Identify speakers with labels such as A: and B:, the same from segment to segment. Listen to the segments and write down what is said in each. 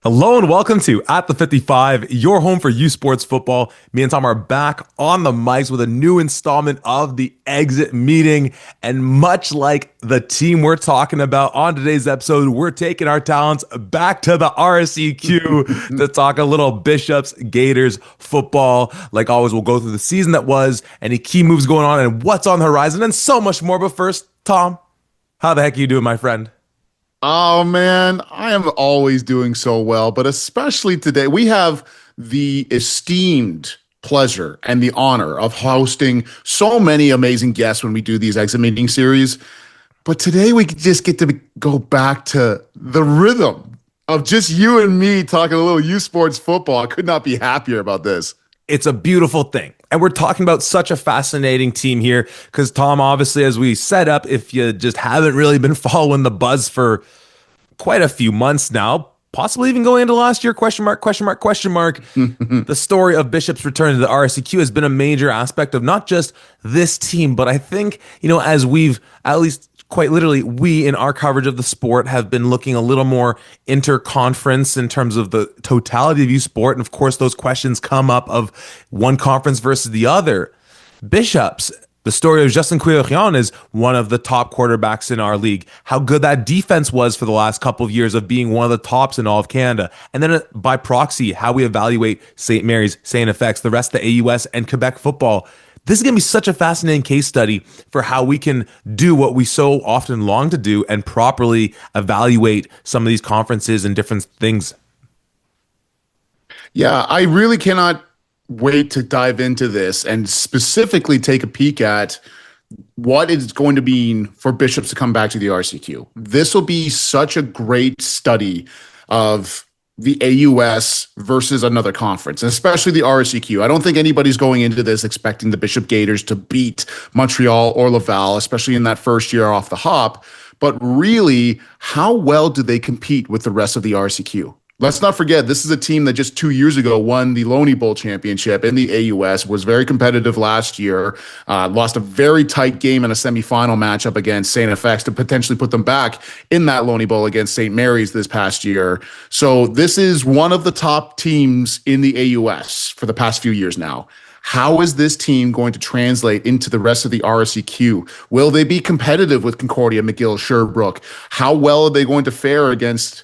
A: Hello and welcome to At the 55, your home for U Sports football. Me and Tom are back on the mics with a new installment of the Exit Meeting. And much like the team we're talking about on today's episode, we're taking our talents back to the RSEQ to talk a little Bishops Gaiters football. Like always, we'll go through the season that was, any key moves going on, and what's on the horizon, and so much more. But first, Tom, how the heck are you doing, my friend?
B: Oh man, I am always doing so well, but especially today, we have the esteemed pleasure and the honor of hosting so many amazing guests when we do these exit meeting series. But today we just get to go back to the rhythm of just you and me talking a little U Sports football. I could not be happier about this.
A: It's a beautiful thing. And we're talking about such a fascinating team here because, Tom, obviously, as we set up, if you just haven't really been following the buzz for quite a few months now, possibly even going into last year, question mark, the story of Bishop's return to the RSEQ has been a major aspect of not just this team, but I think, as we've at least quite literally, we in our coverage of the sport have been looking a little more inter-conference in terms of the totality of U Sport. And of course, those questions come up of one conference versus the other. Bishops, the story of Justin Quillerion is one of the top quarterbacks in our league. How good that defense was for the last couple of years of being one of the tops in all of Canada. And then by proxy, how we evaluate St. Mary's, St. FX, the rest of the AUS and Quebec football. This is going to be such a fascinating case study for how we can do what we so often long to do and properly evaluate some of these conferences and different things.
B: Yeah, I really cannot wait to dive into this and specifically take a peek at what it's going to mean for Bishops to come back to the RCQ. This will be such a great study of the AUS versus another conference, and especially the RSEQ. I don't think anybody's going into this expecting the Bishop Gators to beat Montreal or Laval, especially in that first year off the hop. But really, how well do they compete with the rest of the RSEQ? Let's not forget, this is a team that just 2 years ago won the Loney Bowl championship in the AUS, was very competitive last year, lost a very tight game in a semifinal matchup against St. FX to potentially put them back in that Loney Bowl against St. Mary's this past year. So this is one of the top teams in the AUS for the past few years now. How is this team going to translate into the rest of the RSEQ? Will they be competitive with Concordia, McGill, Sherbrooke? How well are they going to fare against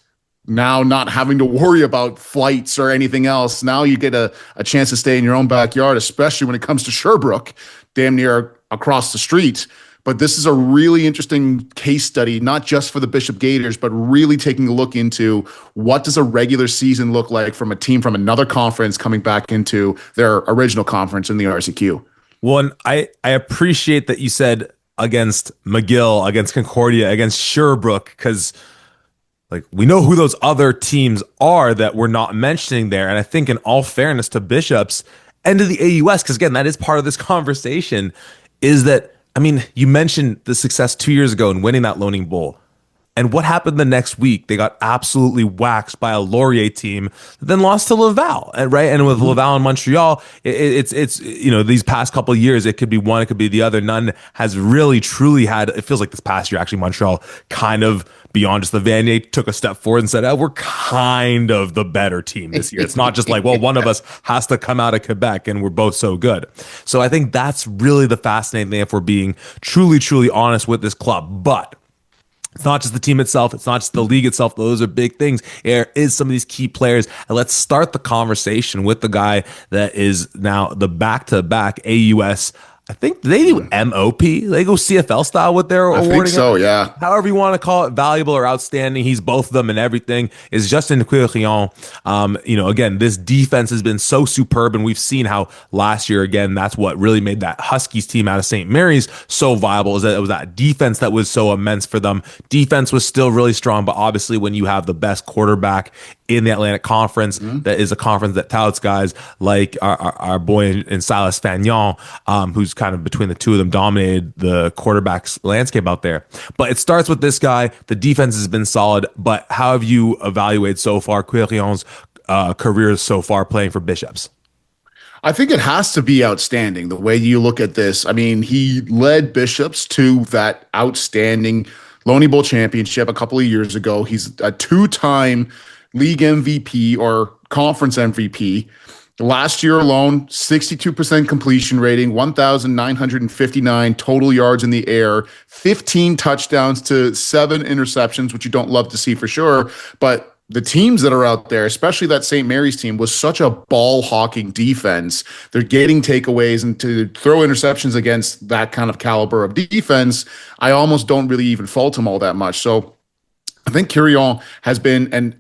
B: now not having to worry about flights or anything else? Now you get a chance to stay in your own backyard, especially when it comes to Sherbrooke, damn near across the street. But this is a really interesting case study, not just for the Bishop Gators, but really taking a look into what does a regular season look like from a team from another conference coming back into their original conference in the RCQ.
A: Well, and I appreciate that you said against McGill, against Concordia, against Sherbrooke, because we know who those other teams are that we're not mentioning there. And I think in all fairness to Bishops and to the AUS, because again, that is part of this conversation, is that, you mentioned the success 2 years ago in winning that Loaning Bowl. And what happened the next week? They got absolutely waxed by a Laurier team, then lost to Laval, right? And with Laval and Montreal, it's these past couple of years, it could be one, it could be the other. None has really truly had. It feels like this past year, actually, Montreal kind of beyond just the Vanier took a step forward and said, we're kind of the better team this year. It's not just like, well, one of us has to come out of Quebec and we're both so good. So I think that's really the fascinating thing if we're being truly, truly honest with this club. But it's not just the team itself. It's not just the league itself. Those are big things. There is some of these key players. And let's start the conversation with the guy that is now the back-to-back AUS. I think they do MOP. They go CFL style with their awarding.
B: I think so, yeah.
A: However you want to call it, valuable or outstanding. He's both of them and everything. Is Justin Quillerion. Again, this defense has been so superb, and we've seen how last year, again, that's what really made that Huskies team out of St. Mary's so viable, is that it was that defense that was so immense for them. Defense was still really strong, but obviously when you have the best quarterback in the Atlantic Conference, that is a conference that touts guys like our boy in Silas Fagnon, who's kind of between the two of them dominated the quarterbacks landscape out there. But it starts with this guy. The defense has been solid, but how have you evaluated so far Quillerion's career so far playing for Bishops?
B: I think it has to be outstanding the way you look at this. He led Bishops to that outstanding Loney Bowl championship a couple of years ago. He's a two-time league MVP or conference MVP. Last year alone, 62% completion rating, 1,959 total yards in the air, 15 touchdowns to 7 interceptions, which you don't love to see for sure. But the teams that are out there, especially that St. Mary's team, was such a ball hawking defense. They're getting takeaways, and to throw interceptions against that kind of caliber of defense, I almost don't really even fault them all that much. So I think Curion has been an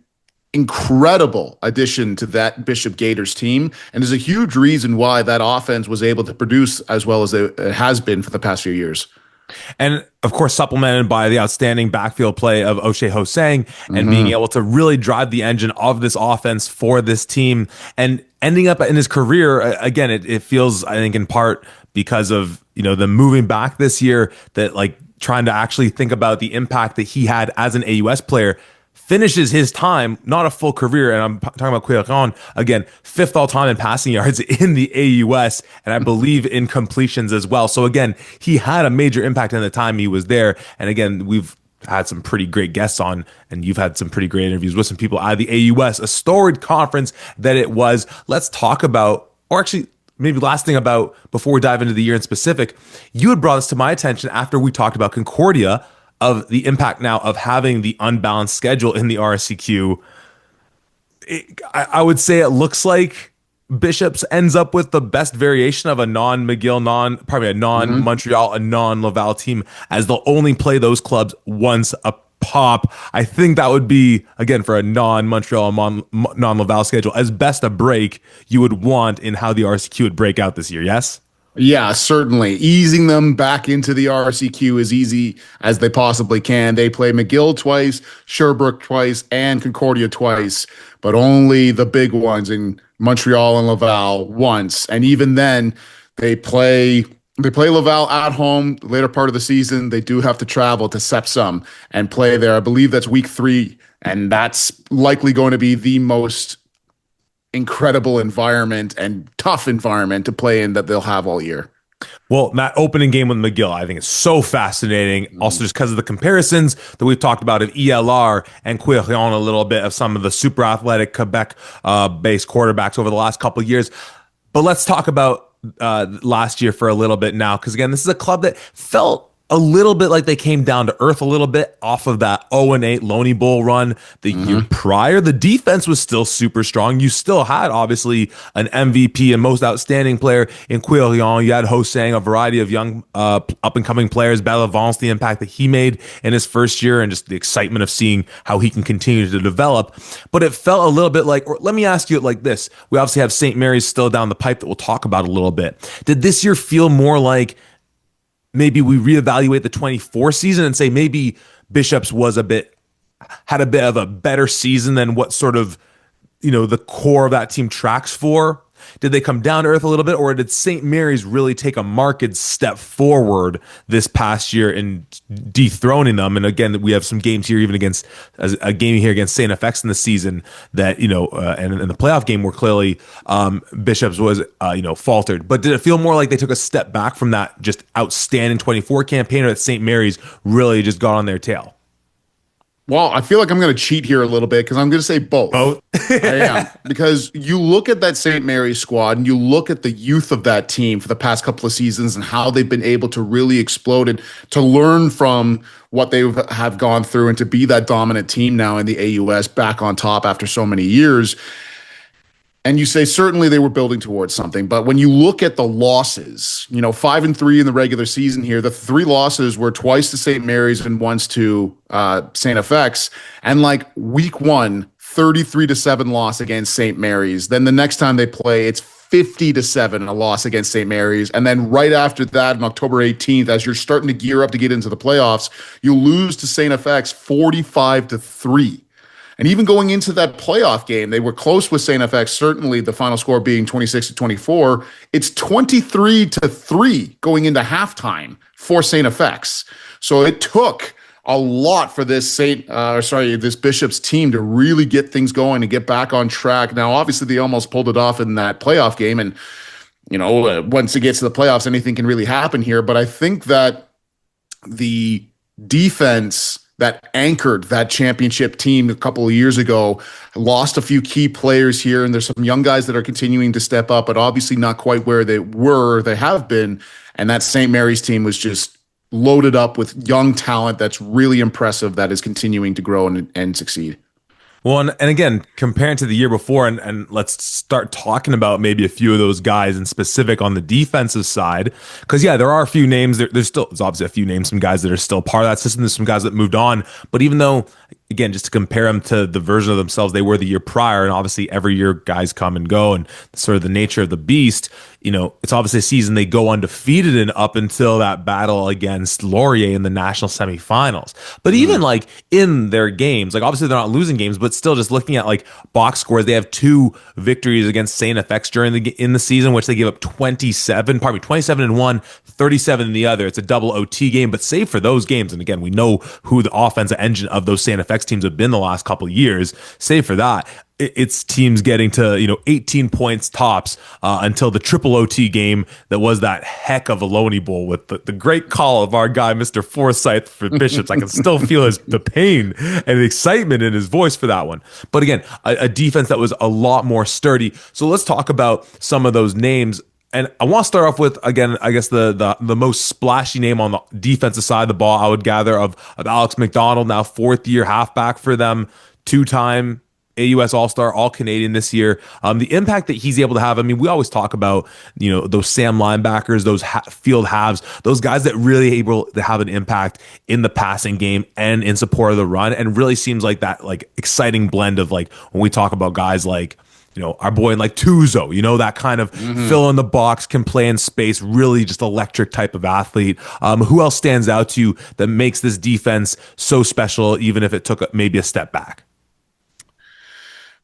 B: incredible addition to that Bishop Gaiters team, and is a huge reason why that offense was able to produce as well as it has been for the past few years.
A: And of course, supplemented by the outstanding backfield play of O'Shea Hosang and being able to really drive the engine of this offense for this team and ending up in his career. Again, it feels, I think, in part because of, the moving back this year, that like trying to actually think about the impact that he had as an AUS player, finishes his time, not a full career, and I'm talking about Quayon, again, 5th all-time in passing yards in the AUS, and I believe in completions as well. So again, he had a major impact in the time he was there. And again, we've had some pretty great guests on, and you've had some pretty great interviews with some people out of the AUS, a storied conference that it was. Let's talk about, or actually, maybe last thing about, before we dive into the year in specific, you had brought this to my attention after we talked about Concordia, of the impact now of having the unbalanced schedule in the RSEQ. I would say it looks like Bishops ends up with the best variation of a non-McGill, a non-Montreal, a non-Laval team, as they'll only play those clubs once a pop. I think that would be, again, for a non-Montreal, non-Laval schedule, as best a break you would want in how the RSEQ would break out this year, yes?
B: Yeah, certainly. Easing them back into the RSEQ as easy as they possibly can. They play McGill twice, Sherbrooke twice, and Concordia twice, but only the big ones in Montreal and Laval once. And even then, they play Laval at home later part of the season. They do have to travel to Sepsum and play there. I believe that's week 3, and that's likely going to be the most incredible environment and tough environment to play in that they'll have all year.
A: Well, that opening game with McGill, I think is so fascinating. Also, just because of the comparisons that we've talked about of ELR and Quirion, a little bit of some of the super athletic Quebec based quarterbacks over the last couple of years. But let's talk about last year for a little bit now, because again, this is a club that felt a little bit like they came down to earth a little bit off of that 0-8 Loney Bowl run the year prior. The defense was still super strong. You still had, obviously, an MVP and most outstanding player in Quirion. You had Hosang, a variety of young up-and-coming players, Bellavance, the impact that he made in his first year, and just the excitement of seeing how he can continue to develop. But it felt a little bit like, or let me ask you it like this. We obviously have St. Mary's still down the pipe that we'll talk about a little bit. Did this year feel more like maybe we reevaluate the 24 season and say maybe Bishops had a bit of a better season than what sort of, the core of that team tracks for? Did they come down to earth a little bit, or did St. Mary's really take a marked step forward this past year in dethroning them? And again, we have some games here, even against a game here against St. FX in the season that, and in the playoff game where clearly Bishops was, faltered. But did it feel more like they took a step back from that just outstanding 24 campaign, or that St. Mary's really just got on their tail?
B: Well, I feel like I'm going to cheat here a little bit because I'm going to say both.
A: Both?
B: I am. Because you look at that St. Mary's squad and you look at the youth of that team for the past couple of seasons and how they've been able to really explode and to learn from what they have gone through and to be that dominant team now in the AUS back on top after so many years. And you say certainly they were building towards something, but when you look at the losses, 5-3 in the regular season here, the 3 losses were twice to St. Mary's and once to St. FX, and like week 1, 33-7 loss against St. Mary's. Then the next time they play, it's 50-7, a loss against St. Mary's, and then right after that, on October 18th, as you're starting to gear up to get into the playoffs, you lose to St. FX 45-3. And even going into that playoff game, they were close with St. FX, certainly the final score being 26-24. It's 23-3 going into halftime for St. FX. So it took a lot for this this Bishops team to really get things going and get back on track. Now, obviously, they almost pulled it off in that playoff game. And, once it gets to the playoffs, anything can really happen here. But I think that the defense that anchored that championship team a couple of years ago. Lost a few key players here, and there's some young guys that are continuing to step up, but obviously not quite where they have been. And that St. Mary's team was just loaded up with young talent that's really impressive that is continuing to grow and succeed.
A: Well, and again, comparing to the year before, and let's start talking about maybe a few of those guys in specific on the defensive side. Because, yeah, there are a few names. There's obviously a few names, some guys that are still part of that system. There's some guys that moved on. But even though, again, just to compare them to the version of themselves they were the year prior, and obviously every year guys come and go, and sort of the nature of the beast, it's obviously a season they go undefeated in up until that battle against Laurier in the national semifinals. But even like in their games, like obviously they're not losing games, but still just looking at like box scores, they have two victories against Saint FX in the season, which they gave up 27 in one, 37 in the other. It's a double OT game, but save for those games, and again, we know who the offensive engine of those Saint FX teams have been the last couple of years. Save for that, it's teams getting to 18 points tops until the triple OT game that was that heck of a Loney Bowl with the great call of our guy Mr. Forsyth for Bishops. I can still feel the pain and the excitement in his voice for that one. But again, a defense that was a lot more sturdy. So let's talk about some of those names. And I want to start off with, again, I guess the most splashy name on the defensive side of the ball, I would gather, of Alex McDonald, now fourth year halfback for them, two-time AUS All-Star, All-Canadian this year. The impact that he's able to have, I mean, we always talk about, those Sam linebackers, those field halves, those guys that really able to have an impact in the passing game and in support of the run, and really seems like that like exciting blend of like when we talk about guys like our boy in like Tuzo, that kind of fill in the box, can play in space, really just electric type of athlete. Who else stands out to you that makes this defense so special, even if it took maybe a step back?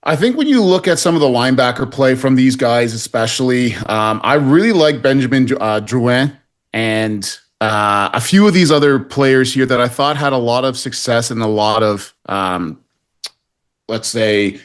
B: I think when you look at some of the linebacker play from these guys, especially, I really like Benjamin Drouin and a few of these other players here that I thought had a lot of success and a lot of, let's say,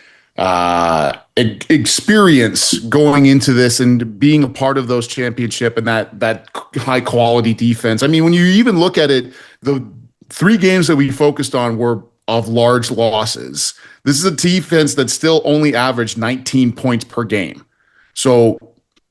B: experience going into this and being a part of those championship and that high quality defense. I mean, when you even look at it, the three games that we focused on were of large losses. This is a defense that still only averaged 19 points per game. So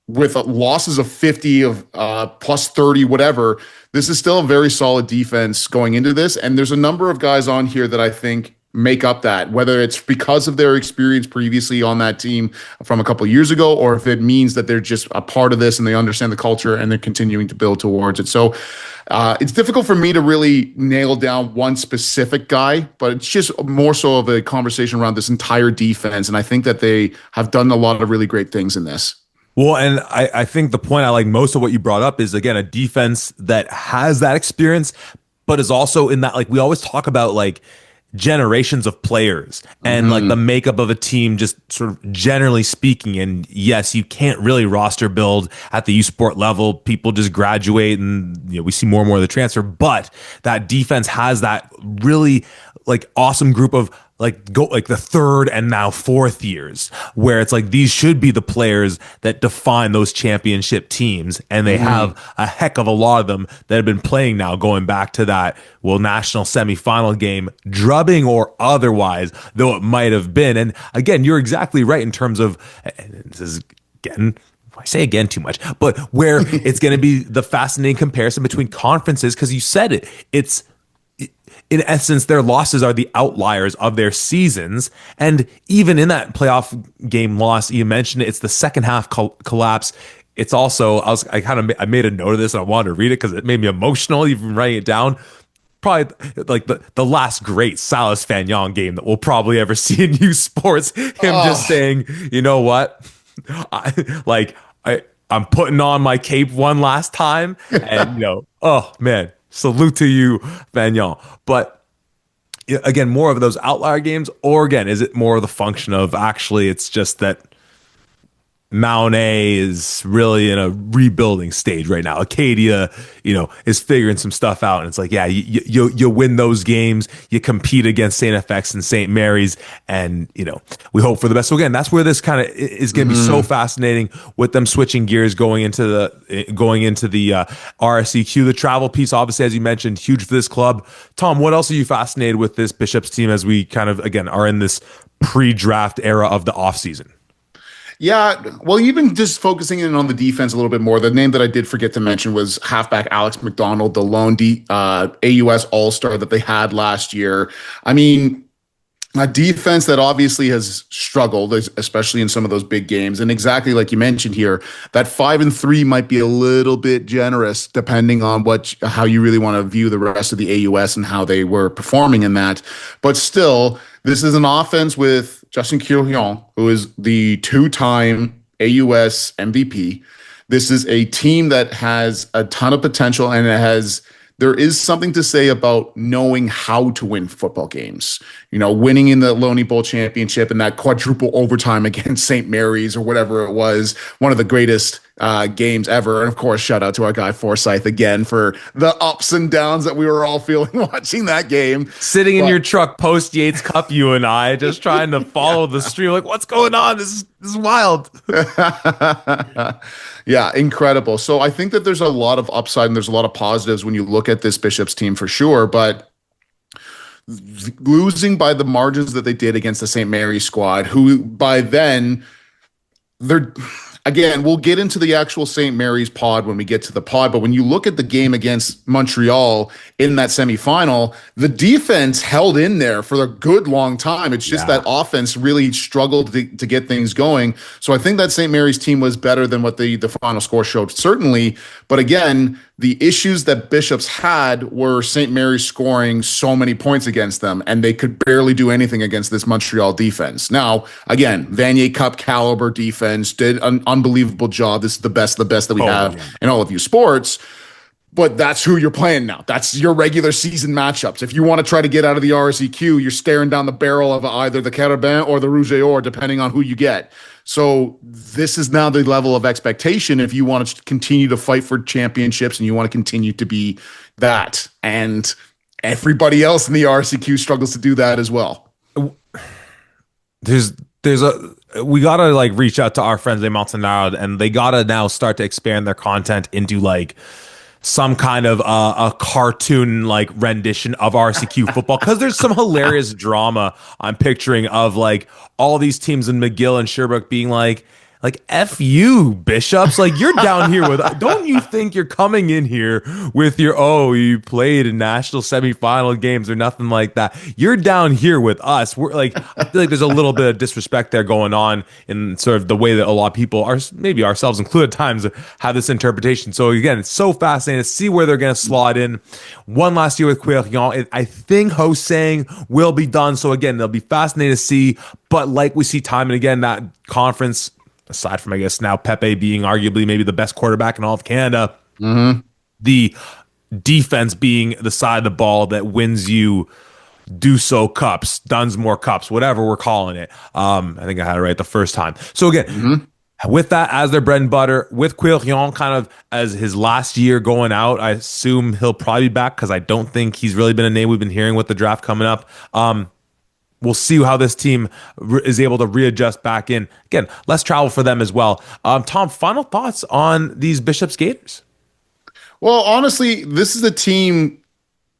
B: with losses of 50, of plus 30, whatever, this is still a very solid defense going into this. And there's a number of guys on here that I think make up that, whether it's because of their experience previously on that team from a couple of years ago, or if it means that they're just a part of this and they understand the culture and they're continuing to build towards it. So it's difficult for me to really nail down one specific guy, but it's just more so of a conversation around this entire defense. And I think that they have done a lot of really great things in this.
A: Well, and I think the point I like most of what you brought up is, again, a defense that has that experience, but is also in that, like, we always talk about, like, generations of players and like the makeup of a team, just sort of generally speaking. And yes, you can't really roster build at the U Sport level. People just graduate and we see more and more of the transfer, but that defense has that really like awesome group of like the third and now fourth years, where it's like these should be the players that define those championship teams, and they have a heck of a lot of them that have been playing now, going back to that national semifinal game, drubbing or otherwise, though it might have been. And again, you're exactly right in terms of, and this is again, I say again too much, but where it's going to be the fascinating comparison between conferences, because you said it's in essence, their losses are the outliers of their seasons. And even in that playoff game loss, you mentioned it's the second half collapse. It's also, I made a note of this and I wanted to read it because it made me emotional, even writing it down. Probably like the last great Salas Fagnon game that we'll probably ever see in U Sports. Him just saying, you know what? I'm putting on my cape one last time. And, oh man, salute to you, Fagnon. But again, more of those outlier games, or again, is it more of the function of actually it's just that Mount A is really in a rebuilding stage right now. Acadia, is figuring some stuff out, and it's like, yeah, you win those games, you compete against St. FX and St. Mary's, and we hope for the best. So again, that's where this kind of is going to be so fascinating with them switching gears going into the RSEQ, the travel piece. Obviously, as you mentioned, huge for this club. Tom, what else are you fascinated with this Bishops team as we kind of again are in this pre-draft era of the offseason?
B: Yeah, well, even just focusing in on the defense a little bit more, the name that I did forget to mention was halfback Alex McDonald, the lone AUS All-Star that they had last year. I mean, a defense that obviously has struggled, especially in some of those big games. And exactly like you mentioned here, that 5-3 might be a little bit generous depending on how you really want to view the rest of the AUS and how they were performing in that. But still, this is an offense with Justin Quirillon, who is the two-time AUS MVP. This is a team that has a ton of potential, and there is something to say about knowing how to win football games. Winning in the Loney Bowl championship and that quadruple overtime against St. Mary's or whatever it was, one of the greatest games ever. And of course, shout out to our guy Forsyth again for the ups and downs that we were all feeling watching that game.
A: Sitting in your truck post Yates Cup, you and I just trying to follow the stream. Like, what's going on? This is wild.
B: Yeah, incredible. So I think that there's a lot of upside and there's a lot of positives when you look at this Bishops team for sure. But losing by the margins that they did against the St. Mary's squad, who by then again, we'll get into the actual St. Mary's pod when we get to the pod, but when you look at the game against Montreal in that semifinal, the defense held in there for a good long time. It's just that offense really struggled to get things going. So I think that St. Mary's team was better than what the final score showed, certainly. But again, the issues that Bishops had were St. Mary's scoring so many points against them, and they could barely do anything against this Montreal defense. Now, again, Vanier Cup caliber defense did an unbelievable job. This is the best that we have in all of you sports. But that's who you're playing now. That's your regular season matchups. If you want to try to get out of the RSEQ, you're staring down the barrel of either the Carabin or the Rouge et Or, depending on who you get. So this is now the level of expectation if you want to continue to fight for championships and you want to continue to be that. And everybody else in the RSEQ struggles to do that as well.
A: We gotta like reach out to our friends in Montanaro, and they gotta now start to expand their content into like some kind of a cartoon like rendition of RCQ football, because there's some hilarious drama I'm picturing of like all these teams in McGill and Sherbrooke being like F you, Bishops. Like, you're down here with, don't you think you're coming in here with you played in national semifinal games or nothing like that. You're down here with us. We're like, I feel like there's a little bit of disrespect there going on in sort of the way that a lot of people are, maybe ourselves included at times, have this interpretation. So again, it's so fascinating to see where they're going to slot in. One last year with Quirillon. I think Hosang will be done. So again, they'll be fascinating to see. But like we see time and again, that conference, aside from, I guess, now Pepe being arguably maybe the best quarterback in all of Canada, the defense being the side of the ball that wins you Duso Cups, Dunsmore Cups, whatever we're calling it. I think I had it right the first time. So again, with that as their bread and butter, with Quirillon kind of as his last year going out, I assume he'll probably be back because I don't think he's really been a name we've been hearing with the draft coming up. We'll see how this team is able to readjust back in. Again, less travel for them as well. Tom, final thoughts on these Bishops Gators?
B: Well, honestly, this is a team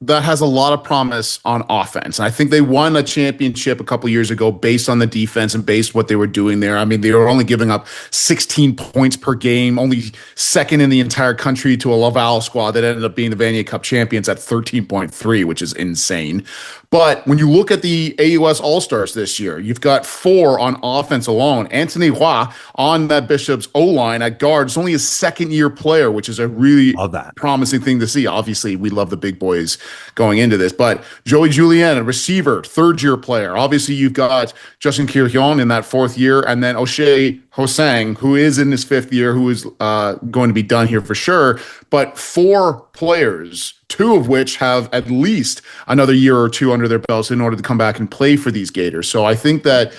B: that has a lot of promise on offense. And I think they won a championship a couple years ago based on the defense and based what they were doing there. I mean, they were only giving up 16 points per game, only second in the entire country to a Laval squad that ended up being the Vanier Cup champions at 13.3, which is insane. But when you look at the AUS All-Stars this year, you've got 4 on offense alone. Anthony Roy on that Bishops O-line at guard is only a second-year player, which is a really promising thing to see. Obviously, we love the big boys going into this. But Joey Julien, a receiver, third-year player. Obviously, you've got Justin Quirillon in that 4th year, and then O'Shea Hosang, who is in his 5th year, who is going to be done here for sure. But 4 players, 2 of which have at least another year or 2 under their belts in order to come back and play for these Gators. So I think that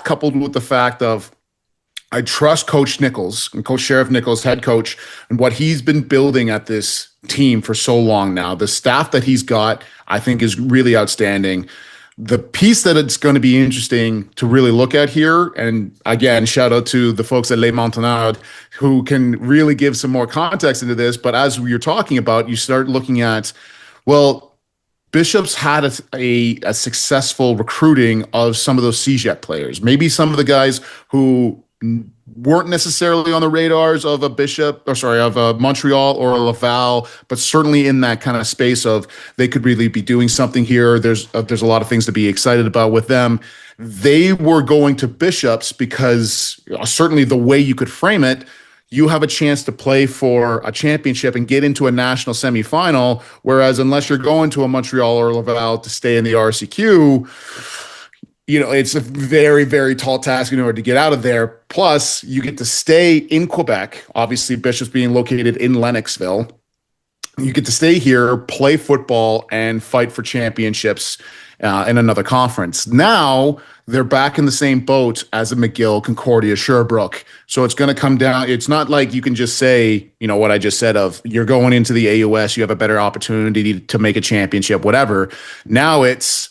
B: coupled with the fact of I trust Coach Nichols and Coach Sheriff Nichols, head coach, and what he's been building at this team for so long now. The staff that he's got, I think, is really outstanding. The piece that it's going to be interesting to really look at here, and again, shout out to the folks at Les Montagnards who can really give some more context into this. But as you're talking about, you start looking at, well, Bishop's had a successful recruiting of some of those CJET players. Maybe some of the guys who weren't necessarily on the radars of a Montreal or a Laval, but certainly in that kind of space of they could really be doing something here. There's a lot of things to be excited about with them. They were going to Bishops because certainly the way you could frame it, you have a chance to play for a championship and get into a national semifinal. Whereas unless you're going to a Montreal or Laval to stay in the RSEQ, it's a very, very tall task in order to get out of there. Plus, you get to stay in Quebec, obviously Bishops being located in Lennoxville. You get to stay here, play football, and fight for championships in another conference. Now, they're back in the same boat as a McGill, Concordia, Sherbrooke. So it's going to come down. It's not like you can just say, what I just said of you're going into the AUS, you have a better opportunity to make a championship, whatever. Now it's,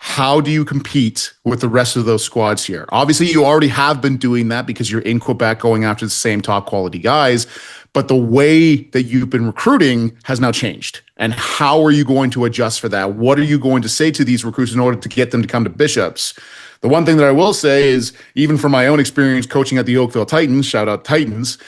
B: how do you compete with the rest of those squads here? Obviously, you already have been doing that because you're in Quebec going after the same top quality guys, but the way that you've been recruiting has now changed. And how are you going to adjust for that? What are you going to say to these recruits in order to get them to come to Bishops? The one thing that I will say is, even from my own experience coaching at the Oakville Titans, shout out Titans,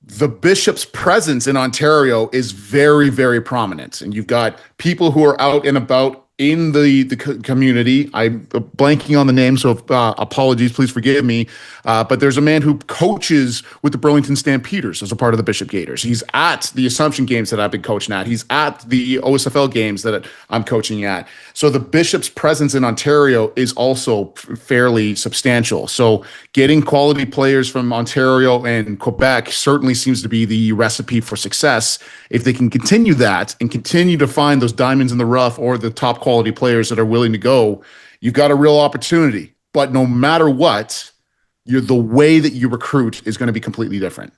B: the Bishops' presence in Ontario is very, very prominent. And you've got people who are out and about in the community. I'm blanking on the name, so apologies, please forgive me. But there's a man who coaches with the Burlington Stampeders as a part of the Bishop Gaiters. He's at the Assumption games that I've been coaching at. He's at the OSFL games that I'm coaching at. So the Bishop's presence in Ontario is also fairly substantial. So getting quality players from Ontario and Quebec certainly seems to be the recipe for success. If they can continue that and continue to find those diamonds in the rough or the top quality players that are willing to go, you've got a real opportunity. But no matter what, the way that you recruit is going to be completely different.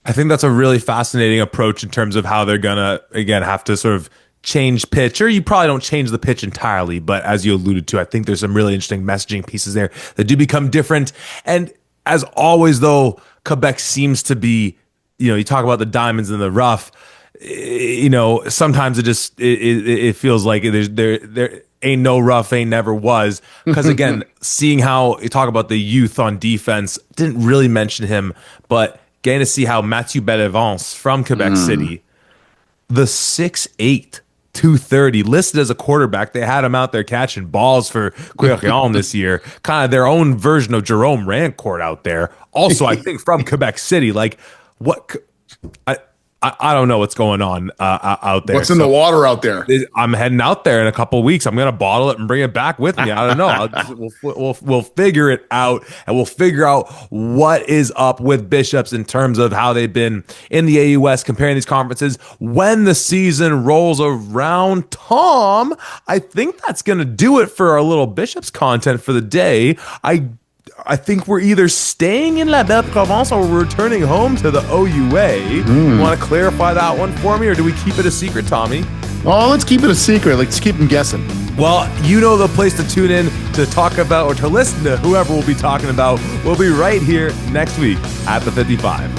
A: I think that's a really fascinating approach in terms of how they're going to, again, have to sort of change pitch, or you probably don't change the pitch entirely, but as you alluded to, I think there's some really interesting messaging pieces there that do become different. And as always, though, Quebec seems to be, you talk about the diamonds in the rough, sometimes it feels like there ain't no rough, ain't never was. Because again, seeing how you talk about the youth on defense, didn't really mention him, but getting to see how Mathieu Bellevance from Quebec City, the 6'8", 230, listed as a quarterback. They had him out there catching balls for Quirion this year. Kind of their own version of Jerome Rancourt out there. Also, I think from Quebec City. Like, what... I don't know what's going on out there.
B: What's in the water out there?
A: I'm heading out there in a couple of weeks. I'm going to bottle it and bring it back with me. I don't know. We'll figure it out, and we'll figure out what is up with Bishops in terms of how they've been in the AUS comparing these conferences when the season rolls around. Tom, I think that's going to do it for our little Bishops content for the day. I think we're either staying in La Belle Provence or we're returning home to the OUA. You want to clarify that one for me, or do we keep it a secret, Tommy?
B: Oh, let's keep it a secret. Let's keep them guessing.
A: Well, you know the place to tune in to talk about or to listen to whoever we'll be talking about. We'll be right here next week at the 55.